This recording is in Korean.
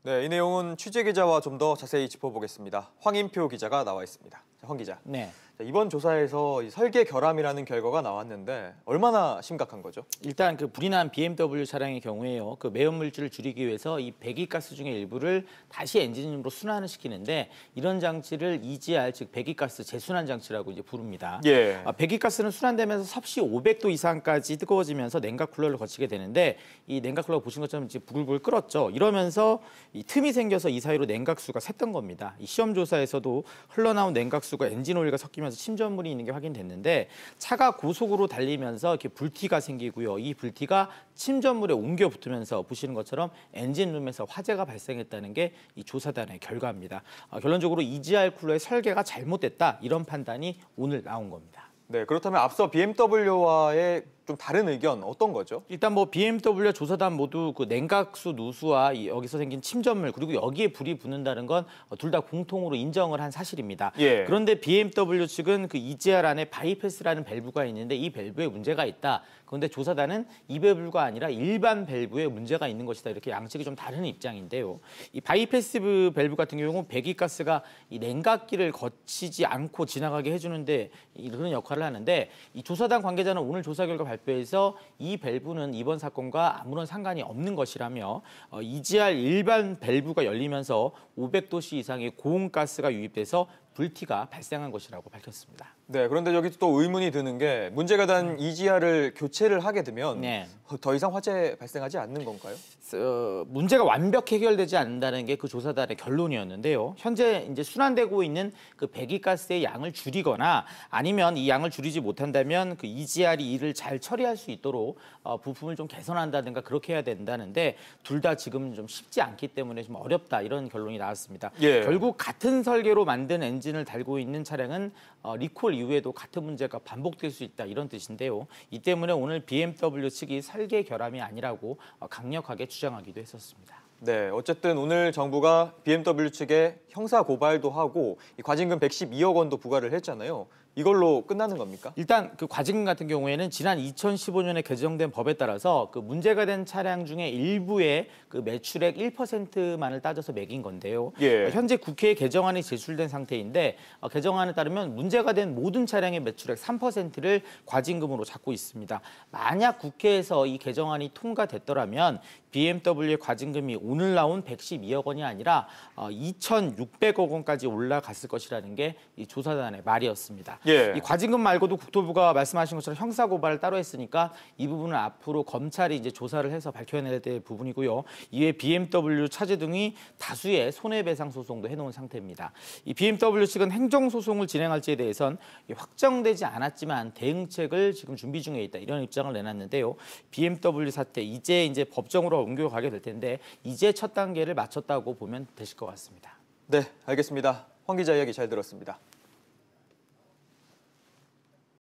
네, 이 내용은 취재 기자와 좀 더 자세히 짚어보겠습니다. 황인표 기자가 나와 있습니다. 자, 황 기자. 네. 자, 이번 조사에서 이 설계 결함이라는 결과가 나왔는데 얼마나 심각한 거죠? 일단 그 불이 난 BMW 차량의 경우에요. 그 매연 물질을 줄이기 위해서 이 배기가스 중의 일부를 다시 엔진으로 순환을 시키는데 이런 장치를 EGR 즉 배기가스 재순환 장치라고 이제 부릅니다. 예. 배기가스는 순환되면서 섭씨 500도 이상까지 뜨거워지면서 냉각 쿨러를 거치게 되는데 이 냉각 쿨러 보신 것처럼 이제 부글부글 끓었죠. 이러면서 이 틈이 생겨서 이 사이로 냉각수가 샜던 겁니다. 이 시험 조사에서도 흘러나온 냉각수가 엔진 오일과 섞이면서 침전물이 있는 게 확인됐는데 차가 고속으로 달리면서 이렇게 불티가 생기고요. 이 불티가 침전물에 옮겨 붙으면서 보시는 것처럼 엔진룸에서 화재가 발생했다는 게 이 조사단의 결과입니다. 결론적으로 EGR 쿨러의 설계가 잘못됐다 이런 판단이 오늘 나온 겁니다. 네, 그렇다면 앞서 BMW와의 좀 다른 의견 어떤 거죠? 일단 뭐 BMW 조사단 모두 그 냉각수 누수와 여기서 생긴 침전물 그리고 여기에 불이 붙는다는 건 둘 다 공통으로 인정을 한 사실입니다. 예. 그런데 BMW 측은 그 EGR 안에 바이패스라는 밸브가 있는데 이 밸브에 문제가 있다. 그런데 조사단은 이 밸브가 아니라 일반 밸브에 문제가 있는 것이다. 이렇게 양측이 좀 다른 입장인데요. 이 바이패스 밸브 같은 경우는 배기가스가 이 냉각기를 거치지 않고 지나가게 해주는데 이런 역할을 하는데 이 조사단 관계자는 오늘 조사 결과 발표에서 이 밸브는 이번 사건과 아무런 상관이 없는 것이라며 EGR 일반 밸브가 열리면서 500도씨 이상의 고온가스가 유입돼서 불티가 발생한 것이라고 밝혔습니다. 네, 그런데 여기 또 의문이 드는 게 문제가 된 EGR을 교체를 하게 되면 네. 더 이상 화재 발생하지 않는 건가요? 문제가 완벽히 해결되지 않는다는 게 그 조사단의 결론이었는데요. 현재 이제 순환되고 있는 그 배기가스의 양을 줄이거나 아니면 이 양을 줄이지 못한다면 그 EGR이 이를 잘 처리할 수 있도록 부품을 좀 개선한다든가 그렇게 해야 된다는데 둘 다 지금 좀 쉽지 않기 때문에 좀 어렵다 이런 결론이 나왔습니다. 예. 결국 같은 설계로 만든 엔진을 달고 있는 차량은 리콜 이후에도 같은 문제가 반복될 수 있다 이런 뜻인데요. 이 때문에 오늘 BMW 측이 설계 결함이 아니라고 강력하게 주장하기도 했었습니다. 네, 어쨌든 오늘 정부가 BMW 측에 형사 고발도 하고 이 과징금 112억 원도 부과를 했잖아요. 이걸로 끝나는 겁니까? 일단 그 과징금 같은 경우에는 지난 2015년에 개정된 법에 따라서 그 문제가 된 차량 중에 일부의 그 매출액 1%만을 따져서 매긴 건데요. 예. 현재 국회에 개정안이 제출된 상태인데 개정안에 따르면 문제가 된 모든 차량의 매출액 3%를 과징금으로 잡고 있습니다. 만약 국회에서 이 개정안이 통과됐더라면 BMW의 과징금이 오늘 나온 112억 원이 아니라 2,600억 원까지 올라갔을 것이라는 게 이 조사단의 말이었습니다. 예. 이 과징금 말고도 국토부가 말씀하신 것처럼 형사 고발을 따로 했으니까 이 부분은 앞으로 검찰이 이제 조사를 해서 밝혀내야 될 부분이고요. 이외에 BMW 차주 등이 다수의 손해배상 소송도 해놓은 상태입니다. 이 BMW 측은 행정소송을 진행할지에 대해선 확정되지 않았지만 대응책을 지금 준비 중에 있다 이런 입장을 내놨는데요. BMW 사태 이제 법정으로 옮겨가게 될 텐데 이제 첫 단계를 마쳤다고 보면 되실 것 같습니다. 네, 알겠습니다. 황 기자 이야기 잘 들었습니다.